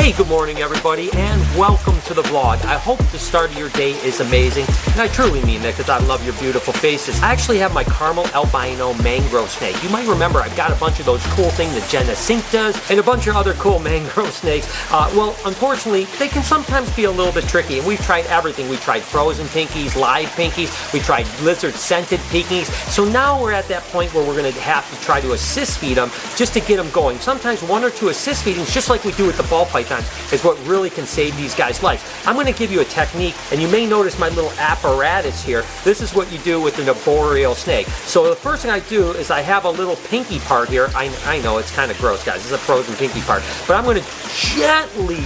Hey, good morning everybody, and welcome to the vlog. I hope the start of your day is amazing, and I truly mean that because I love your beautiful faces. I actually have my caramel albino mangrove snake. You might remember I've got a bunch of those cool things, the genesinctas, and a bunch of other cool mangrove snakes. Well, unfortunately, they can sometimes be a little bit tricky, and we've tried everything. We tried frozen pinkies, live pinkies, we tried lizard-scented pinkies, so now we're at that point where we're going to have to try to assist feed them just to get them going. Sometimes one or two assist feedings, just like we do with the ball pythons, is what really can save these guys' lives. I'm going to give you a technique, and you may notice my little apparatus here. This is what you do with an arboreal snake. So the first thing I do is I have a little pinky part here. I know it's kind of gross, guys. This is a frozen pinky part. But I'm going to gently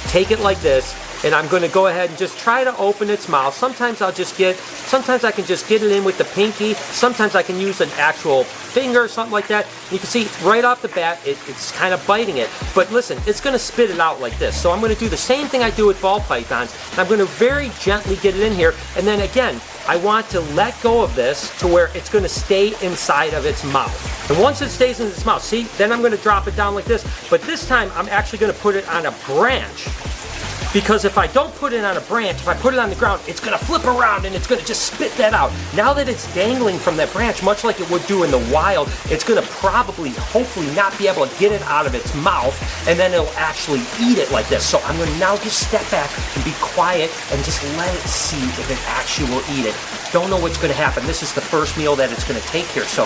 take it like this, and I'm going to go ahead and just try to open its mouth. Sometimes I can just get it in with the pinky. Sometimes I can use an actual finger or something like that. And you can see right off the bat, it's kind of biting it. But listen, it's going to spit it out like this. So I'm going to do the same thing I do with ball pythons. And I'm going to very gently get it in here. And then again, I want to let go of this to where it's going to stay inside of its mouth. And once it stays in its mouth, see, then I'm going to drop it down like this. But this time, I'm actually going to put it on a branch. Because if I don't put it on a branch, if I put it on the ground, it's going to flip around and it's going to just spit that out. Now that it's dangling from that branch, much like it would do in the wild, it's going to probably, hopefully not be able to get it out of its mouth, and then it'll actually eat it like this. So I'm going to now just step back and be quiet and just let it see if it actually will eat it. Don't know what's going to happen. This is the first meal that it's going to take here, so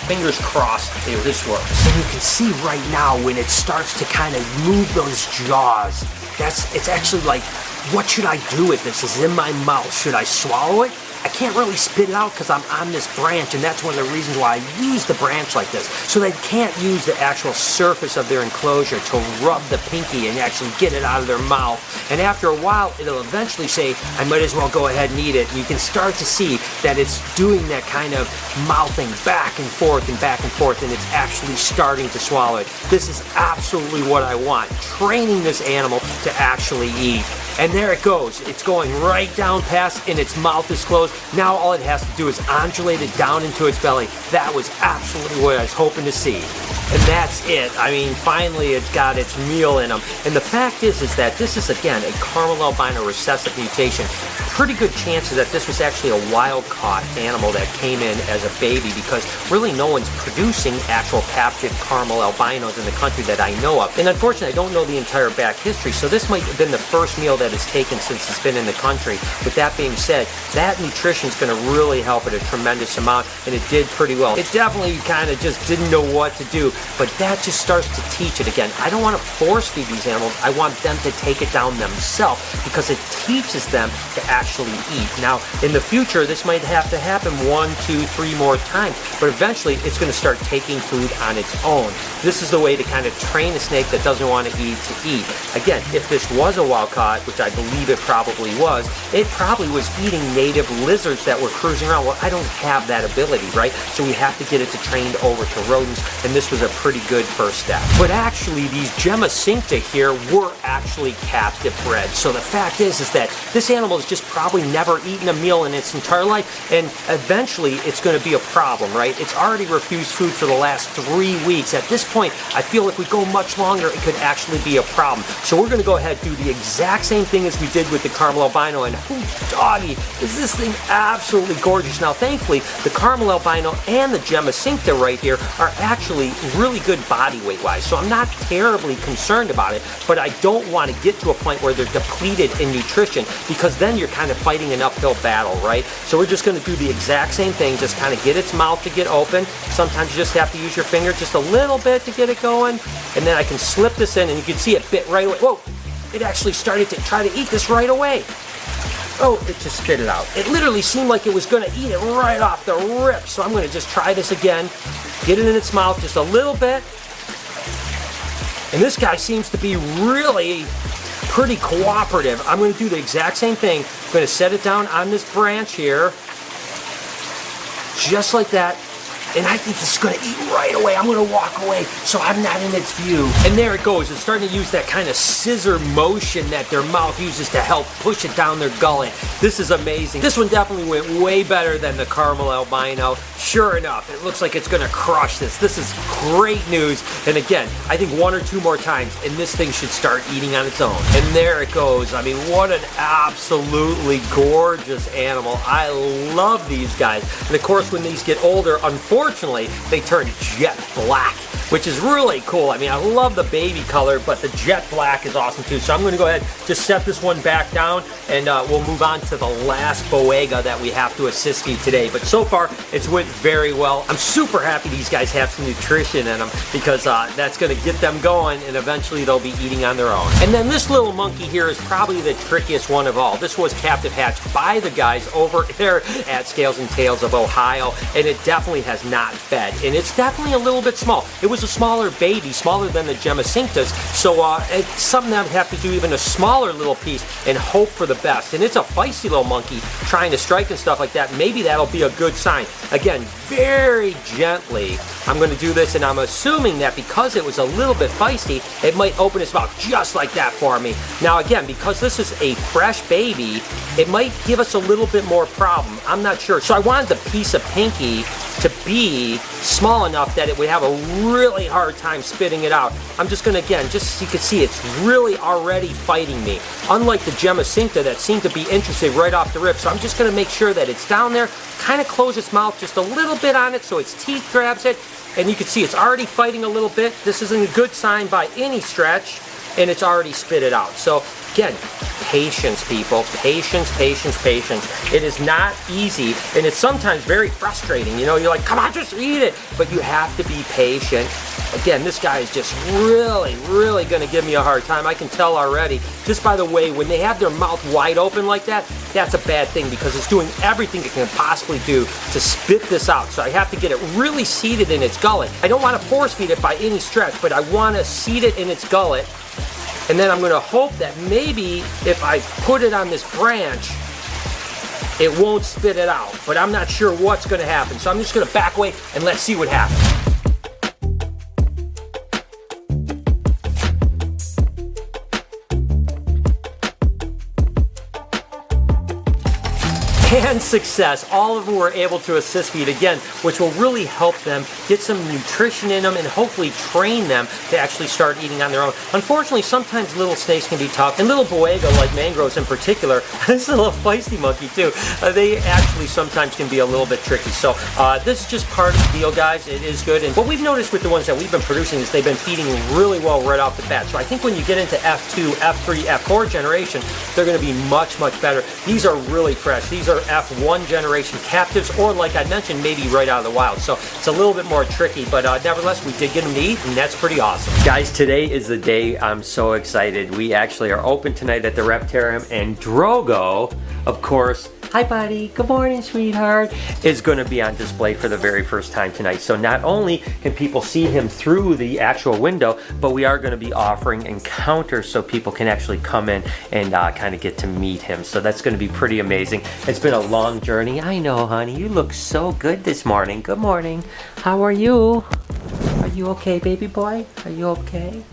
fingers crossed this works. And you can see right now when it starts to kind of move those jaws, it's actually like, what should I do with this? It's in my mouth. Should I swallow it? I can't really spit it out because I'm on this branch, and that's one of the reasons why I use the branch like this. So they can't use the actual surface of their enclosure to rub the pinky and actually get it out of their mouth. And after a while, it'll eventually say, I might as well go ahead and eat it. And you can start to see that it's doing that kind of mouthing back and forth, and it's actually starting to swallow it. This is absolutely what I want, training this animal to actually eat. And there it goes. It's going right down past, and its mouth is closed. Now all it has to do is undulate it down into its belly. That was absolutely what I was hoping to see. And that's it. I mean, finally it's got its meal in them. And the fact is that this is, again, a caramel albino recessive mutation. Pretty good chances that this was actually a wild-caught animal that came in as a baby, because really no one's producing actual captured caramel albinos in the country that I know of. And unfortunately, I don't know the entire back history, so this might have been the first meal that it's taken since it's been in the country. With that being said, that nutrition is going to really help it a tremendous amount, and it did pretty well. It definitely kind of just didn't know what to do, but that just starts to teach it again. I don't want to force feed these animals. I want them to take it down themselves, because it teaches them to actually eat. Now, in the future, this might have to happen 1, 2, 3 more times, but eventually it's going to start taking food on its own. This is the way to kind of train a snake that doesn't want to eat. Again, if this was a wild caught, which I believe it probably was, it probably was eating native lizards that were cruising around. Well, I don't have that ability, right? So we have to get it trained over to rodents, and this was a pretty good first step. But actually, these genesincta here were actually captive bred. So the fact is that this animal has just probably never eaten a meal in its entire life, and eventually it's going to be a problem, right? It's already refused food for the last 3 weeks. At this point, I feel if we go much longer, it could actually be a problem. So we're going to go ahead and do the exact same thing as we did with the caramel albino, and doggy, is this thing absolutely gorgeous. Now, thankfully, the caramel albino and the genesincta right here are actually really good body weight-wise, so I'm not terribly concerned about it, but I don't want to get to a point where they're depleted in nutrition, because then you're kind of fighting an uphill battle, right? So we're just going to do the exact same thing, just kind of get its mouth to get open. Sometimes you just have to use your finger just a little bit to get it going, and then I can slip this in, and you can see it bit right away. Whoa! It actually started to try to eat this right away. Oh, it just spit it out. It literally seemed like it was going to eat it right off the rip. So I'm going to just try this again. Get it in its mouth just a little bit. And this guy seems to be really pretty cooperative. I'm going to do the exact same thing. I'm going to set it down on this branch here. Just like that. and I think it's gonna eat right away. I'm gonna walk away so I'm not in its view. And there it goes. It's starting to use that kind of scissor motion that their mouth uses to help push it down their gullet. This is amazing. This one definitely went way better than the caramel albino. Sure enough, it looks like it's gonna crush this. This is great news. And again, I think 1 or 2 more times and this thing should start eating on its own. And there it goes. I mean, what an absolutely gorgeous animal. I love these guys. And of course, when these get older, unfortunately, they turn jet black, which is really cool. I mean, I love the baby color, but the jet black is awesome too. So I'm gonna go ahead, just set this one back down, and we'll move on to the last Boega that we have to assist feed today. But so far, it's went very well. I'm super happy these guys have some nutrition in them, because that's gonna get them going, and eventually they'll be eating on their own. And then this little monkey here is probably the trickiest one of all. This was captive hatched by the guys over there at Scales and Tails of Ohio, and it definitely has not fed, and it's definitely a little bit small. It was a smaller baby, smaller than the Gemicinctas, so it's something that I would have to do even a smaller little piece and hope for the best. And it's a feisty little monkey trying to strike and stuff like that. Maybe that'll be a good sign. Again, very gently, I'm going to do this, and I'm assuming that because it was a little bit feisty, it might open its mouth just like that for me. Now again, because this is a fresh baby, it might give us a little bit more problem. I'm not sure. So I wanted the piece of Pinky to be small enough that it would have a really hard time spitting it out. I'm just gonna, again, just so you can see, it's really already fighting me. Unlike the Gemicincta that seemed to be interested right off the rip. So I'm just gonna make sure that it's down there, kind of close its mouth just a little bit on it so its teeth grabs it. And you can see it's already fighting a little bit. This isn't a good sign by any stretch, and it's already spit it out. So again, patience, people. Patience, patience, patience. It is not easy, and it's sometimes very frustrating. You know, you're like, come on, just eat it. But you have to be patient. Again, this guy is just really, really going to give me a hard time. I can tell already, just by the way, when they have their mouth wide open like that, that's a bad thing, because it's doing everything it can possibly do to spit this out. So I have to get it really seated in its gullet. I don't want to force feed it by any stretch, but I want to seat it in its gullet. And then I'm going to hope that maybe if I put it on this branch, it won't spit it out. But I'm not sure what's going to happen. So I'm just going to back away and let's see what happens. And success. All of them were able to assist feed again, which will really help them get some nutrition in them and hopefully train them to actually start eating on their own. Unfortunately, sometimes little snakes can be tough, and little Boega, like mangroves in particular, this is a little feisty monkey too, they actually sometimes can be a little bit tricky. So this is just part of the deal, guys. It is good. And what we've noticed with the ones that we've been producing is they've been feeding really well right off the bat. So I think when you get into F2, F3, F4 generation, they're going to be much, much better. These are really fresh. These are F1 generation captives, or like I mentioned, maybe right out of the wild. So it's a little bit more tricky, but nevertheless, we did get them to eat, and that's pretty awesome. Guys, today is the day I'm so excited. We actually are open tonight at the Reptarium, and Drogo, of course, hi buddy, good morning sweetheart, is going to be on display for the very first time tonight. So not only can people see him through the actual window, but we are going to be offering encounters so people can actually come in and kind of get to meet him. So that's going to be pretty amazing. It's been a long journey. I know, honey, you look so good this morning. Good morning. How are you? Are you okay, baby boy? Are you okay?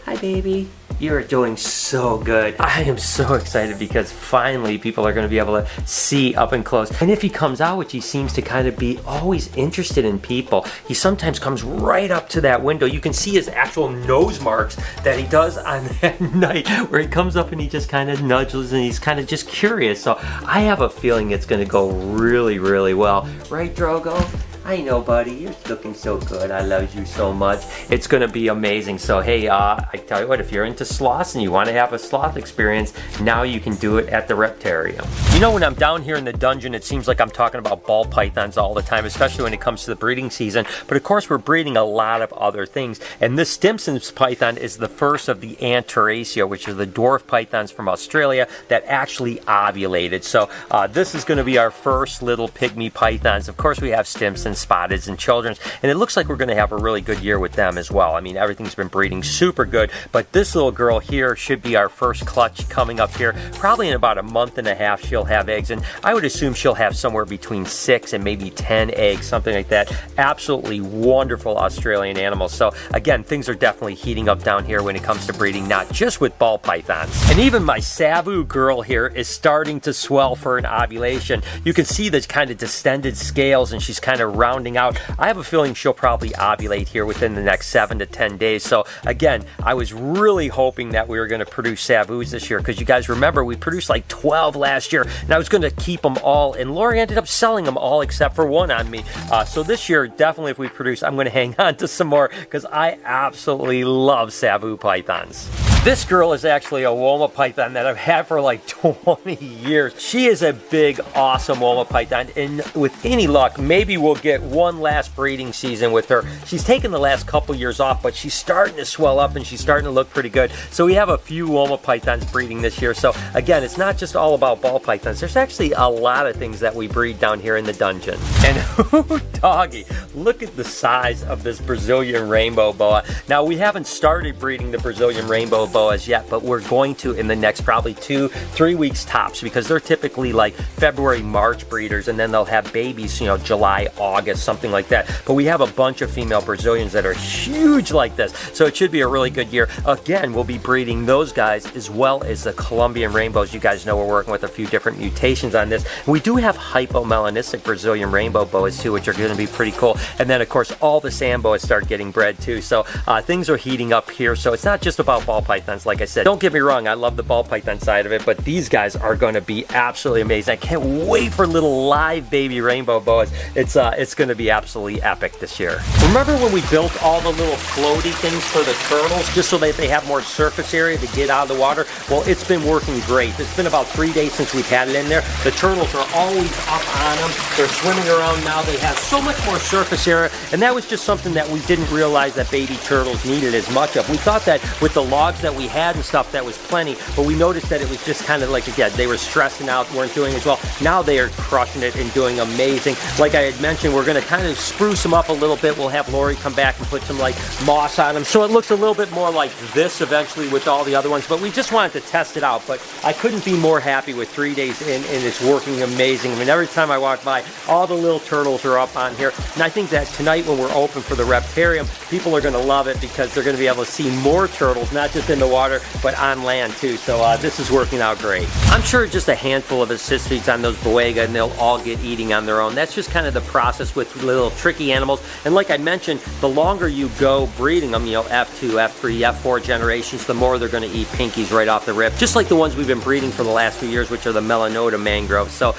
Hi, baby. You're doing so good. I am so excited because finally people are going to be able to see up and close. And if he comes out, which he seems to kind of be always interested in people, he sometimes comes right up to that window. You can see his actual nose marks that he does on that night, where he comes up and he just kind of nudges and he's kind of just curious. So I have a feeling it's going to go really, really well. Right, Drogo? I know, buddy, you're looking so good. I love you so much. It's gonna be amazing. So hey, I tell you what, if you're into sloths and you want to have a sloth experience, now you can do it at the Reptarium. You know, when I'm down here in the dungeon, it seems like I'm talking about ball pythons all the time, especially when it comes to the breeding season. But of course, we're breeding a lot of other things. And this Stimson's python is the first of the Antiracea, which are the dwarf pythons from Australia that actually ovulated. So this is gonna be our first little pygmy pythons. Of course, we have Stimsons. spotteds and children's, and it looks like we're going to have a really good year with them as well. I mean, everything's been breeding super good, but this little girl here should be our first clutch coming up here. Probably in about a month and a half she'll have eggs, and I would assume she'll have somewhere between 6 and maybe 10 eggs, something like that. Absolutely wonderful Australian animals. So again, things are definitely heating up down here when it comes to breeding, not just with ball pythons. And even my Savu girl here is starting to swell for an ovulation. You can see the kind of distended scales, and she's kind of rounding out. I have a feeling she'll probably ovulate here within the next 7 to 10 days. So again, I was really hoping that we were going to produce Savus this year, because you guys remember we produced like 12 last year, and I was going to keep them all, and Lori ended up selling them all except for one on me. So this year, definitely if we produce, I'm going to hang on to some more, because I absolutely love Savu pythons. This girl is actually a Woma python that I've had for like 20 years. She is a big, awesome Woma python, and with any luck, maybe we'll get one last breeding season with her. She's taken the last couple years off, but she's starting to swell up and she's starting to look pretty good. So we have a few Woma pythons breeding this year. So again, it's not just all about ball pythons. There's actually a lot of things that we breed down here in the dungeon. And doggy, look at the size of this Brazilian rainbow boa. Now, we haven't started breeding the Brazilian rainbow boas yet, but we're going to in the next probably 2-3 weeks tops, because they're typically like February, March breeders, and then they'll have babies, you know, July, August, something like that. But we have a bunch of female Brazilians that are huge like this, so it should be a really good year. Again, we'll be breeding those guys as well as the Colombian rainbows. You guys know we're working with a few different mutations on this. And we do have hypomelanistic Brazilian rainbow boas too, which are going to be pretty cool. And then of course all the sand boas start getting bred too. So things are heating up here. So it's not just about ball pythons. Like I said, don't get me wrong, I love the ball python side of it, but these guys are going to be absolutely amazing. I can't wait for little live baby rainbow boas. It's going to be absolutely epic this year. Remember when we built all the little floaty things for the turtles just so that they have more surface area to get out of the water? Well, it's been working great. It's been about 3 days since we've had it in there. The turtles are always up on them. They're swimming around now. They have so much more surface area, and that was just something that we didn't realize that baby turtles needed as much of. We thought that with the logs that we had and stuff, that was plenty, but we noticed that it was just kind of like, again, they were stressing out, weren't doing as well. Now they are crushing it and doing amazing. Like I had mentioned, we're going to kind of spruce them up a little bit. We'll have Lori come back and put some like moss on them, so it looks a little bit more like this eventually with all the other ones, but we just wanted to test it out. But I couldn't be more happy with 3 days in, and it's working amazing. I mean, every time I walk by, all the little turtles are up on here, and I think that tonight when we're open for the reptarium, people are going to love it, because they're going to be able to see more turtles, not just in the water, but on land too. So this is working out great. I'm sure just a handful of assist feeds on those boega, and they'll all get eating on their own. That's just kind of the process with little tricky animals. And like I mentioned, the longer you go breeding them, you know, F2, F3, F4 generations, the more they're going to eat pinkies right off the rip, just like the ones we've been breeding for the last few years, which are the Melanota mangroves. So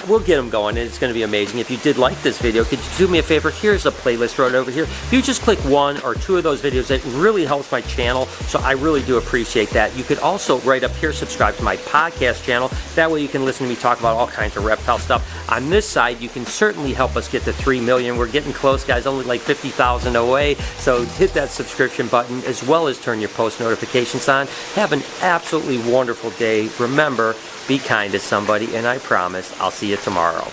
we'll get them going, and it's going to be amazing. If you did like this video, could you do me a favor? Here's a playlist right over here. If you just click 1 or 2 of those videos, it really helps my channel, so I really do appreciate that. You could also right up here subscribe to my podcast channel. That way you can listen to me talk about all kinds of reptile stuff. On this side, you can certainly help us get to 3 million. We're getting close, guys, only like 50,000 away. So hit that subscription button, as well as turn your post notifications on. Have an absolutely wonderful day. Remember, be kind to somebody, and I promise I'll see you tomorrow.